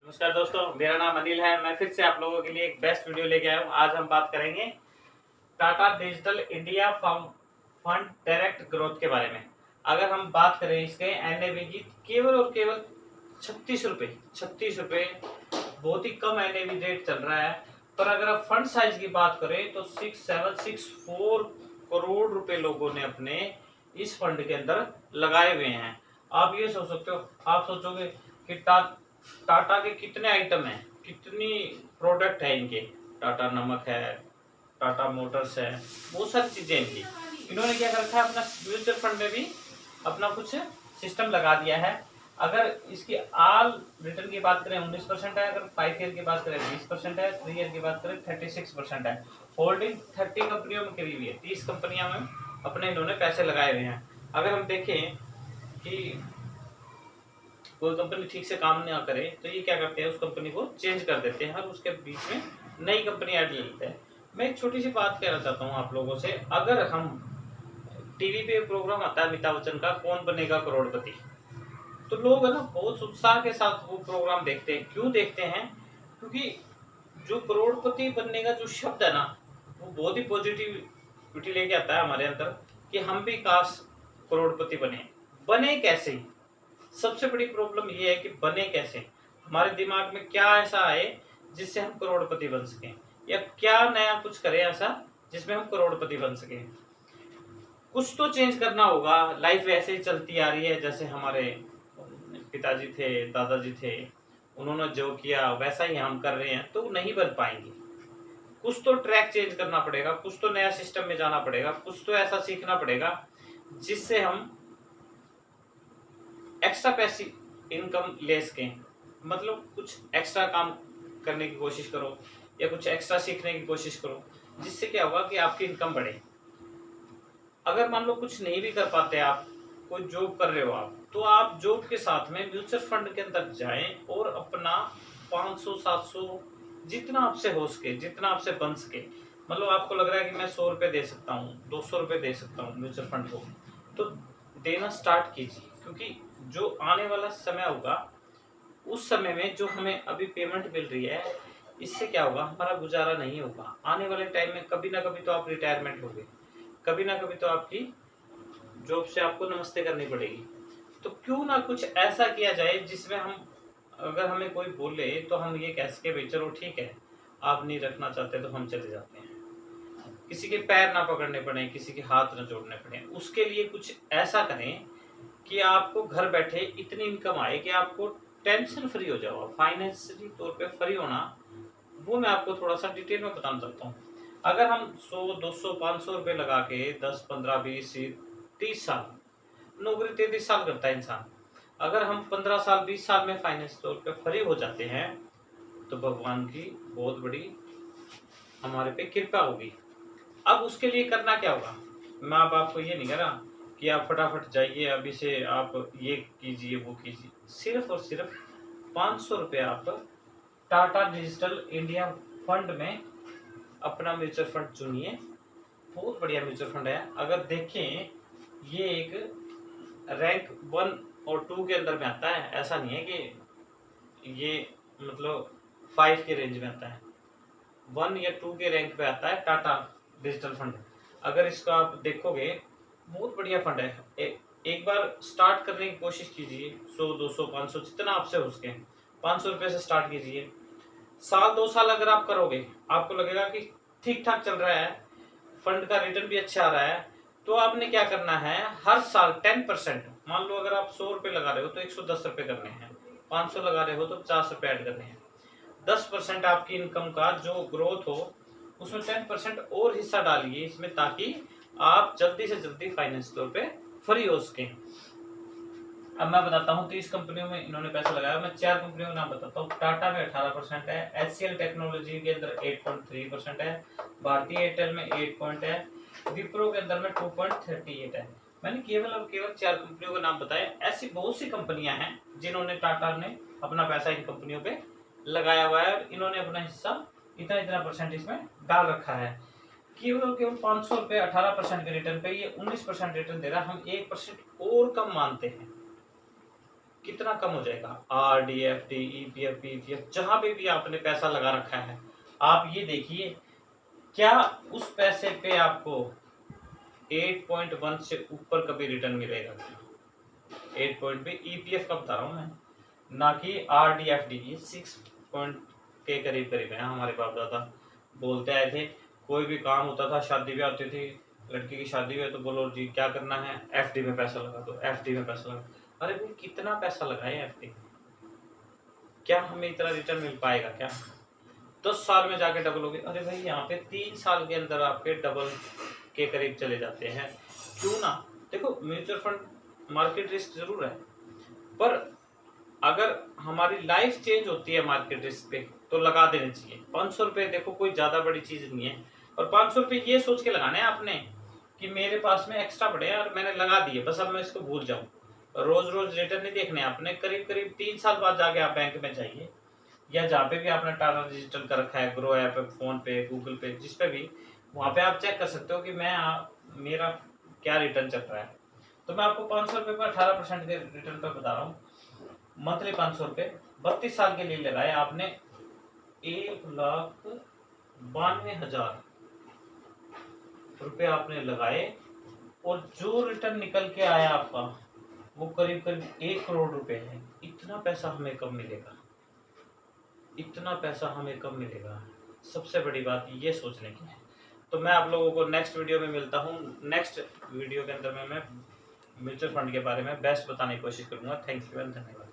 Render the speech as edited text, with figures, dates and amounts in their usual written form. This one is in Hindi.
नमस्कार दोस्तों, मेरा नाम अनिल है। मैं फिर से आप लोगों के लिए एक बेस्ट वीडियो लेके आया हूँ। आज हम बात करेंगे Tata digital India fund direct growth के बारे में। अगर हम बात करें इसके एनएवी की, केवल और केवल 36 रुपए बहुत ही कम एनएवी रेट चल रहा है। पर अगर आप फंड साइज की बात करें तो 6764 करोड़ रुपए लोगों ने अपने इस फंड के अंदर लगाए हुए हैं। आप ये सोच सकते हो, आप सोचोगे कि टाटा के कितने आइटम हैं, कितनी प्रोडक्ट है इनके। टाटा नमक है, टाटा मोटर्स है, बहुत सारी चीजें इनकी। इन्होंने क्या कर रखा है, अपना म्यूचुअल फंड में भी अपना कुछ सिस्टम लगा दिया है। अगर इसकी आल रिटर्न की बात करें 19% है, अगर 5 ईयर की बात करें 20% है, 3 ईयर की बात करें 36% है। होल्डिंग 30 कंपनियों में करी हुई है, 30 कंपनियों में अपने इन्होंने पैसे लगाए हुए हैं। अगर हम देखें कि कोई कंपनी ठीक से काम ना करे तो ये क्या करते हैं, उस कंपनी को चेंज कर देते हैं और उसके बीच में नई कंपनी ऐड ले लेते हैं। मैं एक छोटी सी बात कहना चाहता हूँ आप लोगों से। अगर हम टीवी पे प्रोग्राम आता है अमिताभ बच्चन का, कौन बनेगा करोड़पति, तो लोग है ना बहुत उत्साह के साथ वो प्रोग्राम देखते हैं। क्यों देखते हैं? क्योंकि जो करोड़पति बनने का जो शब्द है ना, वो बहुत ही पॉजिटिविटी लेके आता है हमारे अंदर कि हम भी काश करोड़पति बने कैसे। सबसे बड़ी प्रॉब्लम ये है कि बने कैसे, हमारे दिमाग में क्या ऐसा आए जिससे हम करोड़पति बन सकें, या क्या नया कुछ करें ऐसा जिसमें हम करोड़पति बन सकें। कुछ तो चेंज करना होगा। लाइफ ऐसे ही चलती आ रही है जैसे हमारे पिताजी थे, दादाजी थे, उन्होंने जो किया वैसा ही हम कर रहे हैं तो नहीं बन पाएंगे। कुछ तो ट्रैक चेंज करना पड़ेगा, कुछ तो नया सिस्टम में जाना पड़ेगा, कुछ तो ऐसा सीखना पड़ेगा जिससे हम एक्स्ट्रा पैसिव इनकम ले सकें। मतलब कुछ एक्स्ट्रा काम करने की कोशिश करो या कुछ एक्स्ट्रा सीखने की कोशिश करो, जिससे क्या होगा कि आपकी इनकम बढ़े। अगर मान लो कुछ नहीं भी कर पाते आप, कोई जॉब कर रहे हो आप, तो आप जॉब के साथ में म्यूचुअल फंड के अंदर जाएं और अपना 500-700 जितना आपसे हो सके, जितना आपसे बन सके। मतलब आपको लग रहा है कि मैं 100 रुपए दे सकता हूँ, 200 रुपए दे सकता हूँ म्यूचुअल फंड को, तो देना स्टार्ट कीजिए। क्योंकि जो आने वाला समय होगा, उस समय में जो हमें अभी पेमेंट मिल रही है, इससे क्या होगा, हमारा गुजारा नहीं होगा। आने वाले टाइम में कभी ना कभी तो आप रिटायरमेंट होगे, कभी ना कभी तो आपकी जॉब से आपको नमस्ते करनी पड़ेगी। तो क्यों ना कुछ ऐसा किया जाए जिसमें हम, अगर हमें कोई बोले तो हम ये कह सके भाई चलो ठीक है, आप नहीं रखना चाहते तो हम चले जाते हैं। किसी के पैर ना पकड़ने पड़े, किसी के हाथ ना जोड़ने पड़े। उसके लिए कुछ ऐसा करें कि आपको घर बैठे इतनी इनकम आए कि आपको टेंशन फ्री हो जाओ। फाइनेंशियली तौर पे फ्री होना, वो मैं आपको थोड़ा सा डिटेल में बताना चाहता हूँ। अगर हम 100, 200, 500 रुपए लगा के 10, 15, 20, 30 साल, नौकरी 33 साल करता है इंसान, अगर हम 15 साल 20 साल में फाइनेंस तौर पे फ्री हो जाते हैं तो भगवान की बहुत बड़ी हमारे पे कृपा होगी। अब उसके लिए करना क्या होगा, मैं अब आपको ये नहीं कह रहा कि आप फटाफट जाइए अभी से आप ये कीजिए वो कीजिए। सिर्फ और सिर्फ 500 रुपये आप टाटा डिजिटल इंडिया फंड में अपना म्यूचुअल फंड चुनिए। बहुत बढ़िया म्यूचुअल फंड है। अगर देखें, ये एक रैंक 1 और 2 के अंदर में आता है। ऐसा नहीं है कि ये मतलब 5 के रेंज में आता है, 1 या 2 के रैंक पे आता है टाटा डिजिटल फंड। अगर इसको आप देखोगे, बहुत बढ़िया फंड है। एक बार स्टार्ट करने की कोशिश कीजिए, 100, 200, 500 जितना आपसे हो सके, 500 रुपये से स्टार्ट कीजिए। साल 2 साल अगर आप करोगे, आपको लगेगा कि ठीक ठाक चल रहा है, फंड का रिटर्न भी अच्छा आ रहा है, तो आपने क्या करना है, हर साल 10%, मान लो अगर आप 100 रुपये लगा रहे हो तो 110 रुपये करने हैं, 500 लगा रहे हो तो 50 रुपये ऐड करने हैं। 10% आपकी इनकम का जो ग्रोथ हो, उसमें 10% और हिस्सा डालिए इसमें, ताकि आप जल्दी से जल्दी फाइनेंस तौर पे फ्री हो सके। अब मैं बताता हूँ 30 कंपनियों में इन्होंने पैसा लगाया। मैं 4 कंपनियों का नाम बताता हूँ। टाटा में 18% है, HCL टेक्नोलॉजी के अंदर 8.3% है, भारतीय एयरटेल में 8 है, विप्रो के अंदर में 2.38 है। मैंने केवल और केवल 4 कंपनियों का नाम बताया। ऐसी बहुत सी कंपनियां हैं जिन्होंने, टाटा ने अपना पैसा इन कंपनियों पे लगाया हुआ है और इन्होंने अपना हिस्सा इतना इतना परसेंट इसमें डाल रखा है। केवल और केवल 500 रुपये 18% के रिटर्न पे ये 19% रिटर्न दे रहा है। हम 1% और कम मानते हैं। कितना कम हो जाएगा। आरडी, एफडी, ईपीएफ, पीपीएफ, जहां पे भी आपने पैसा लगा रखा है, आप ये देखिए क्या उस पैसे पे आपको 8.1 से ऊपर कभी रिटर्न मिलेगा। 8 पॉइंट पे ईपीएफ का बता रहा हूँ मैं, ना कि आरडी एफडी। ये 6 पॉइंट के करीब करीब है। हमारे बाप दादा बोलते आए थे, कोई भी काम होता था, शादी भी आती थी, लड़की की शादी हुई तो बोलो जी क्या करना है, एफडी में पैसा लगा दो, एफडी में पैसा लगा। अरे भाई कितना पैसा लगाए एफडी में, क्या हमें इतना रिटर्न मिल पाएगा क्या? 10 साल में जाके डबल हो गए। अरे भाई यहाँ पे 3 साल के अंदर आपके डबल के करीब चले जाते हैं। क्यों ना? देखो म्यूचुअल फंड मार्केट रिस्क जरूर है, पर अगर हमारी लाइफ चेंज होती है मार्केट रिस्क पे तो लगा देने चाहिए। 500 रुपये देखो कोई ज्यादा बड़ी चीज नहीं है, और 500 रुपये ये सोच के लगाने हैं आपने कि मेरे पास में एक्स्ट्रा पड़े हैं और मैंने लगा दिए, बस अब मैं इसको भूल जाऊं। रोज रोज रिटर्न नहीं देखने आपने, करीब करीब 3 साल बाद जाके आप बैंक में जाइए, या जहाँ पे भी आपने टाटा डिजिटल कर रखा है, ग्रो ऐप, फोन पे, गूगल पे, जिस पे भी, वहाँ पे आप चेक कर सकते हो कि मेरा क्या रिटर्न चल रहा है। तो मैं आपको 500 रुपये पर 18% के रिटर्न पर बता रहा हूँ। मंथली 500 रुपये 32 साल के लिए लगाए आपने, 1,92,000 रुपये आपने लगाए, और जो रिटर्न निकल के आया आपका वो करीब करीब 1 करोड़ रुपए है। इतना पैसा हमें कब मिलेगा, इतना पैसा हमें कब मिलेगा? सबसे बड़ी बात ये सोचने की है। तो मैं आप लोगों को नेक्स्ट वीडियो में मिलता हूँ। नेक्स्ट वीडियो के अंदर मैं म्यूचुअल फंड के बारे में बेस्ट बताने की कोशिश करूंगा। थैंक यू एंड धन्यवाद।